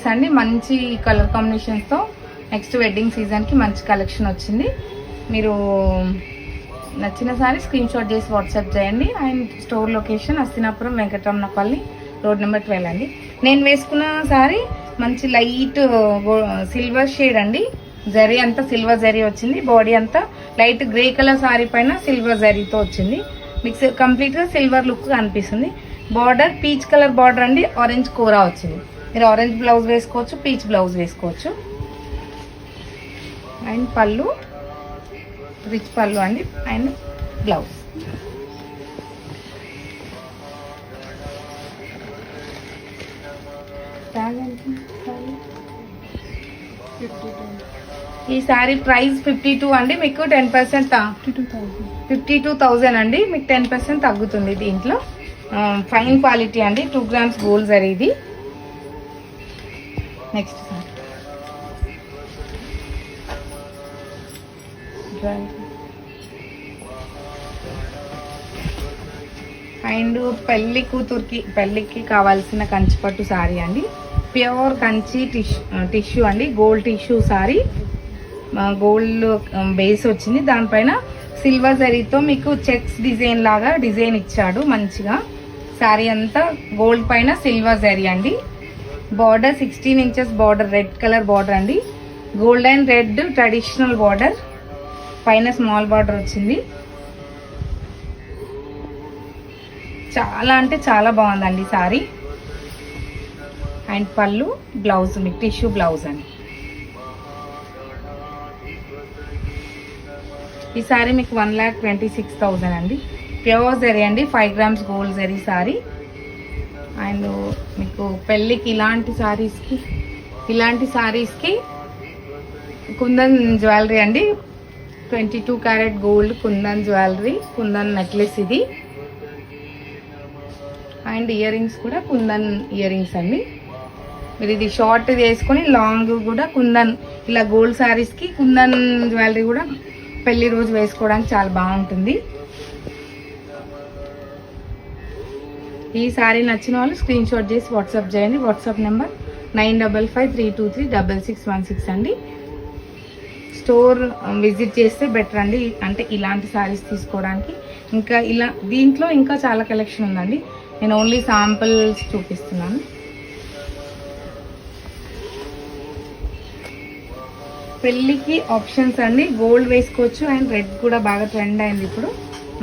అండి మంచి colour కాంబినేషన్స్తో next wedding సీజన్కి మంచి కలెక్షన్ వచ్చింది. మీరు నచ్చిన సారీ స్క్రీన్ షాట్ చేసి వాట్సాప్ చేయండి. And store location Hastinapuram Venkataramanapalli road number 12 అండి. నేను వేసుకున్న సారీ మంచి లైట్ సిల్వర్ షేడ్ అండి. జరీ అంతా సిల్వర్ జరీ వచ్చింది. బాడీ అంతా లైట్ గ్రే కలర్ సారీ పైన సిల్వర్ జరీతో వచ్చింది. మీకు కంప్లీట్గా సిల్వర్ లుక్ అనిపిస్తుంది. బార్డర్ పీచ్ కలర్ బార్డర్ అండి. ఆరెంజ్ కూర వచ్చింది. మీరు ఆరెంజ్ బ్లౌజ్ వేసుకోవచ్చు, పీచ్ బ్లౌజ్ వేసుకోవచ్చు. అండ్ పళ్ళు రిచ్ పళ్ళు అండి. అండ్ బ్లౌజ్ ఈ శారీ ప్రైస్ 52 అండి. మీకు 10% 52,000 అండి. మీకు 10% తగ్గుతుంది దీంట్లో. ఫైన్ క్వాలిటీ అండి. 2 గ్రామ్స్ గోల్డ్ జరీ ఇది. నెక్స్ట్ అండ్ పెళ్ళికి కావాల్సిన కంచిపట్టు శారీ అండి. ప్యూర్ కంచి టిష్యూ అండి. Gold tissue sari, gold base వచ్చింది. దానిపైన సిల్వర్ జరీతో మీకు చెక్స్ డిజైన్ లాగా డిజైన్ ఇచ్చాడు మంచిగా. శారీ అంతా గోల్డ్ పైన సిల్వర్ జరీ అండి. Border 16 inches border, red colour border అండి. Gold and red traditional border, పైన స్మాల్ బార్డర్ వచ్చింది. చాలా అంటే చాలా బాగుందండి సారీ. అండ్ పళ్ళు బ్లౌజ్ మీకు టిష్యూ బ్లౌజ్ అండి. ఈ సారీ మీకు 1,26,000 అండి. ప్యూర్ జరీ అండి. 5 grams gold zari sorry. And మీకు పెళ్ళికి ఇలాంటి సారీస్కి కుందన్ జ్యువెలరీ అండి. 22 carat gold kundan jewellery, kundan necklace ఇది. అండ్ ఇయర్ రింగ్స్ కూడా కుందన్ ఇయర్ రింగ్స్ అండి. మీరు ఇది షార్ట్ వేసుకొని లాంగ్ కూడా కుందన్, ఇలా గోల్డ్ శారీస్కి కుందన్ జ్యువెలరీ కూడా పెళ్లి రోజు వేసుకోవడానికి చాలా బాగుంటుంది. ఈ శారీ నచ్చిన వాళ్ళు స్క్రీన్ షాట్ చేసి వాట్సాప్ చేయండి. వాట్సాప్ నెంబర్ 9553236616 అండి. స్టోర్ విజిట్ చేస్తే బెటర్ అండి. అంటే ఇలాంటి శారీస్ తీసుకోవడానికి. ఇంకా దీంట్లో ఇంకా చాలా కలెక్షన్ ఉందండి. నేను ఓన్లీ శాంపిల్స్ చూపిస్తున్నాను. పెళ్ళికి ఆప్షన్స్ అండి. గోల్డ్ వేసుకోవచ్చు. అండ్ రెడ్ కూడా బాగా ట్రెండ్ అయింది ఇప్పుడు.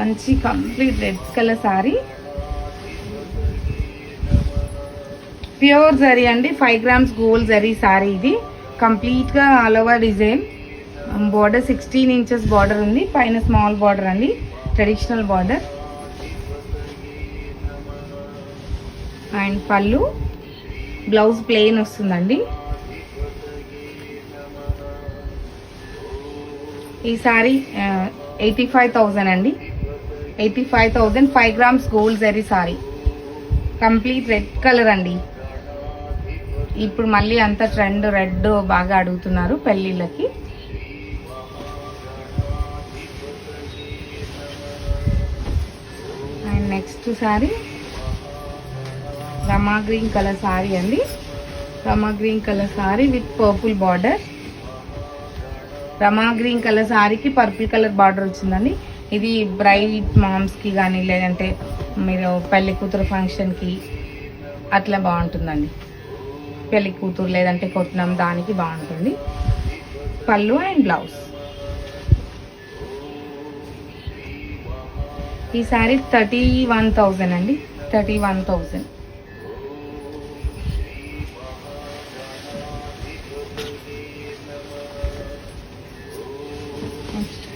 మంచి complete red colour sari, pure zari అండి. 5 గ్రామ్స్ గోల్డ్ జరీ శారీ ఇది. కంప్లీట్గా all over design. Border 16 inches border ఉంది. పైన స్మాల్ బార్డర్ అండి, traditional border. And pallu blouse plain వస్తుందండి. ఈ సారీ 85,000 అండి. 85,000 5 grams gold zari sorry. Complete red colour అండి. ఇప్పుడు మళ్ళీ అంత ట్రెండ్ రెడ్ బాగా అడుగుతున్నారు పెళ్ళిళ్ళకి. And next sorry Rama green colour sari అండి. రమా green colour sari with purple border. Rama green colour సారీకి పర్పుల్ కలర్ బార్డర్ వచ్చిందండి. ఇది బ్రైడ్ మామ్స్కి కానీ లేదంటే మీరు పెళ్లి కూతురు ఫంక్షన్కి అట్లా బాగుంటుందండి. పెళ్లి కూతురు లేదంటే కొట్టినం దానికి బాగుంటుంది. పళ్ళు అండ్ బ్లౌజ్. ఈ శారీ 31,000 అండి. 31,000.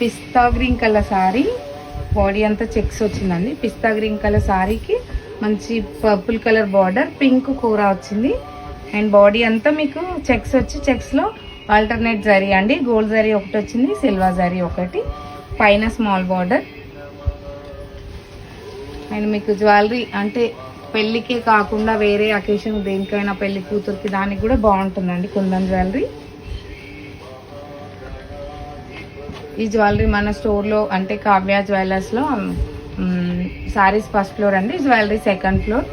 పిస్తా గ్రీన్ కలర్ శారీ, బాడీ అంతా చెక్స్ వచ్చిందండి. పిస్తా గ్రీన్ కలర్ శారీకి మంచి పర్పుల్ కలర్ బార్డర్, పింక్ కూర వచ్చింది. అండ్ బాడీ అంతా మీకు చెక్స్ వచ్చి చెక్స్లో ఆల్టర్నేట్ జరీ అండి. గోల్డ్ జరీ ఒకటి వచ్చింది, సిల్వర్ జరీ ఒకటి, పైన స్మాల్ బార్డర్. అండ్ మీకు జ్యువెలరీ అంటే పెళ్ళికే కాకుండా వేరే అకేషన్ దేనికైనా పెళ్లి కూతురికి దానికి కూడా బాగుంటుందండి కుందన్ జ్యువెలరీ. ఈ జ్యువెలరీ మన స్టోర్లో అంటే కావ్య జ్యువెలర్స్లో సారీస్ ఫస్ట్ ఫ్లోర్ అండి, జ్యువెలరీ సెకండ్ ఫ్లోర్.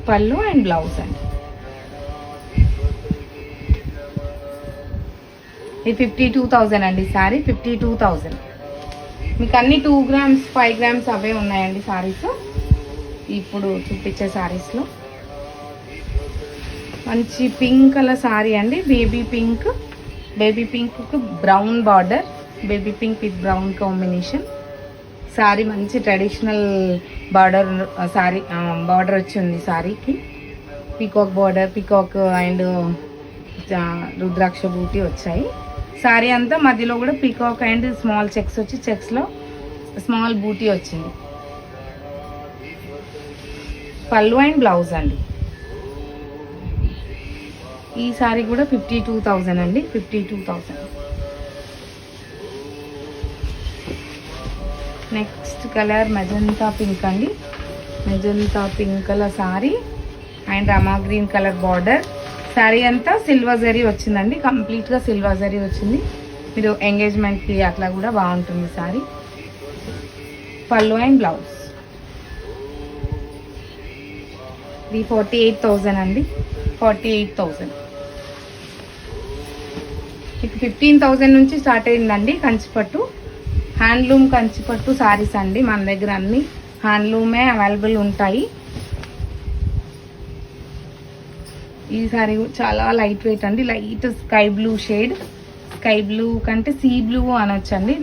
పళ్ళు అండ్ బ్లౌజ్ అండి. ఇది 52,000 అండి సారీ. 52,000. మీకు అన్ని 2 grams 5 grams అవే ఉన్నాయండి సారీస్. ఇప్పుడు చూపించే సారీస్లో మంచి పింక్ కలర్ సారీ అండి. Baby pink brown border, baby pink with brown combination sorry. మంచి ట్రెడిషనల్ బార్డర్ సారీ, బార్డర్ వచ్చింది సారీకి. పీకాక్ అండ్ రుద్రాక్ష బూటీ వచ్చాయి. సారీ అంతా మధ్యలో కూడా పీకాక్ అండ్ స్మాల్ చెక్స్ వచ్చి చెక్స్లో స్మాల్ బూటీ వచ్చింది. పళ్ళు అండ్ బ్లౌజ్ అండి. ఈ సారీ కూడా 52,000 అండి. 52,000. నెక్స్ట్ కలర్ మెజంతా పింక్ అండి. Magenta pink colour sari and Rama green colour border. Sari అంతా సిల్వర్ జరీ వచ్చిందండి. కంప్లీట్గా సిల్వర్ జరీ వచ్చింది. మీరు ఎంగేజ్మెంట్కి అట్లా కూడా బాగుంటుంది సారీ. పళ్ళు అండ్ బ్లౌజ్. ఇది 48,000 అండి. 48,000. మీకు 15,000 నుంచి స్టార్ట్ అయిందండి కంచిపట్టు. హ్యాండ్లూమ్ కంచిపట్టు సారీస్ అండి. మన దగ్గర అన్ని హ్యాండ్లూమే అవైలబుల్ ఉంటాయి. ఈ సారీ చాలా లైట్ వెయిట్ అండి. Light sky blue shade, sky blue కంటే సీ బ్లూ అనొచ్చండి.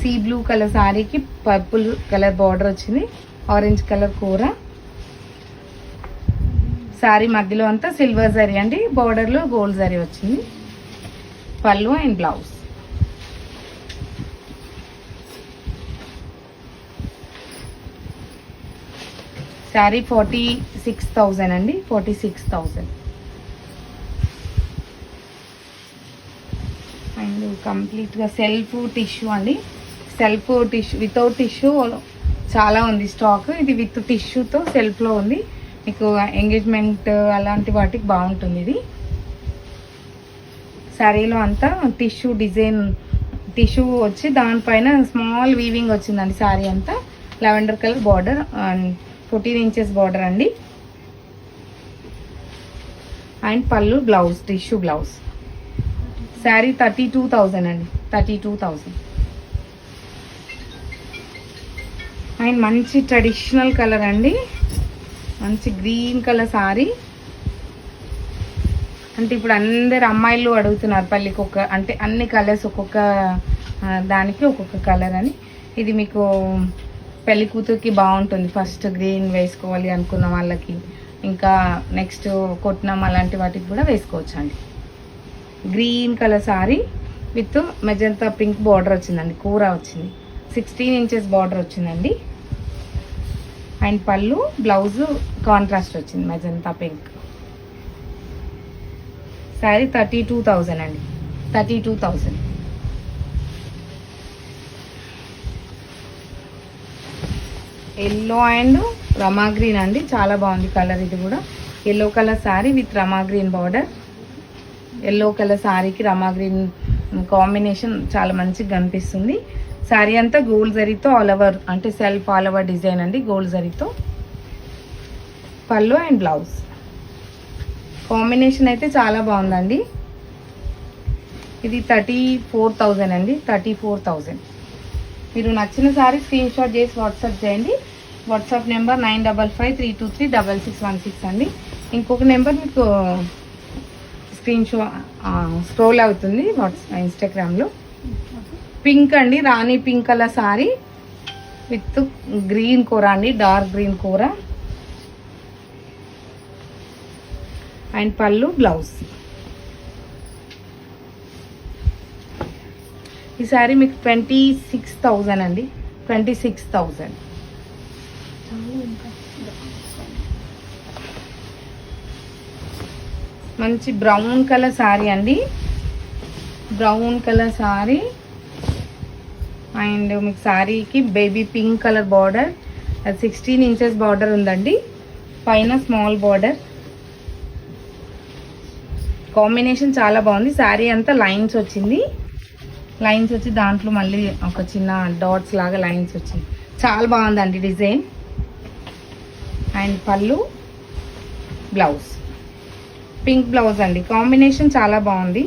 సీ బ్లూ కలర్ సారీకి పర్పుల్ కలర్ బార్డర్ వచ్చింది. ఆరెంజ్ కలర్ కూర. సారీ మధ్యలో అంతా సిల్వర్ జరీ అండి. బార్డర్లో గోల్డ్ జరీ వచ్చింది. పళ్ళు అండ్ బ్లౌజ్. శారీ 46,000 అండి. 46,000. అండ్ కంప్లీట్గా సెల్ఫ్ టిష్యూ అండి. సెల్ఫ్ టిష్యూ వితౌట్ టిష్యూ చాలా ఉంది స్టాక్. ఇది విత్ టిష్యూతో సెల్ఫ్లో ఉంది. మీకు ఎంగేజ్మెంట్ అలాంటి వాటికి బాగుంటుంది ఇది. శారీలో అంతా టిష్యూ డిజైన్, టిష్యూ వచ్చి దానిపైన స్మాల్ వీవింగ్ వచ్చిందండి. శారీ అంతా lavender colour border and 14 inches border అండి. And pallu blouse, tissue blouse. Sari 32,000 అండి. 32,000. అండ్ మంచి ట్రెడిషనల్ కలర్ అండి. మంచి గ్రీన్ కలర్ సారీ. అంటే ఇప్పుడు అందరు అమ్మాయిలు అడుగుతున్నారు పల్లికి అంటే అన్ని కలర్స్ ఒక్కొక్క దానికి ఒక్కొక్క కలర్ అని. ఇది మీకు పెళ్లి కూతురికి బాగుంటుంది. ఫస్ట్ గ్రీన్ వేసుకోవాలి అనుకున్న వాళ్ళకి, ఇంకా నెక్స్ట్ కొట్నం అలాంటి వాటికి కూడా వేసుకోవచ్చు అండి. Green colour sari with magenta pink border వచ్చిందండి. కూర వచ్చింది. 16 inches బార్డర్ వచ్చిందండి. అండ్ పళ్ళు బ్లౌజ్ కాంట్రాస్ట్ వచ్చింది మెజంతా పింక్. శారీ 32,000 అండి. 32,000. ఎల్లో అండ్ రమా గ్రీన్ అండి. చాలా బాగుంది కలర్. ఇది కూడా yellow colour sari with Rama green border. Yellow colour శారీకి రమా గ్రీన్ కాంబినేషన్ చాలా మంచిగా కనిపిస్తుంది. శారీ అంతా గోల్డ్ జరీతో ఆల్ ఓవర్, అంటే సెల్ఫ్ ఆల్ ఓవర్ డిజైన్ అండి గోల్డ్ జరీతో. పళ్ళు అండ్ బ్లౌజ్. కాంబినేషన్ అయితే చాలా బాగుందండి. ఇది 34,000 అండి. 34,000. మీరు నచ్చిన సారీ స్క్రీన్ షాట్ చేసి వాట్సాప్ చేయండి. వాట్సాప్ నెంబర్ 9553236616 అండి. ఇంకొక నెంబర్ మీకు స్క్రోల్ అవుతుంది ఇన్స్టాగ్రామ్లో. పింక్ అండి. Rani pink colour sari with green కూర అండి. డార్క్ గ్రీన్ కూర. And pallu blouse. ఈ సారీ మీకు 26,000 అండి. 26,000. మంచి బ్రౌన్ కలర్ సారీ అండి. బ్రౌన్ కలర్ సారీ అండ్ మీకు సారీకి baby pink colour border. 16 inches border ఉందండి. పైన స్మాల్ బార్డర్. కాంబినేషన్ చాలా బాగుంది. శారీ అంతా లైన్స్ వచ్చింది. లైన్స్ వచ్చి దాంట్లో మళ్ళీ ఒక చిన్న డాట్స్ లాగా లైన్స్ వచ్చింది. చాలా బాగుందండి design. And pallu blouse, pink blouse అండి. కాంబినేషన్ చాలా బాగుంది.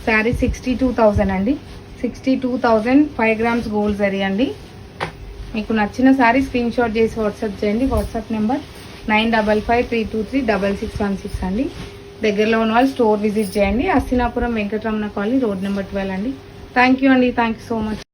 శారీ 62,000 అండి. 62,000, 5 grams గోల్డ్ జరీ అండి. మీకు నచ్చిన శారీ స్క్రీన్ షాట్ చేసి వాట్సాప్ చేయండి. వాట్సాప్ నెంబర్ 9553236616 అండి. దగ్గరలో ఉన్న వాళ్ళు స్టోర్ విజిట్ చేయండి. Hastinapuram Venkataramana colony, road number 12 అండి. థ్యాంక్ యూ అండి. Thank you so much.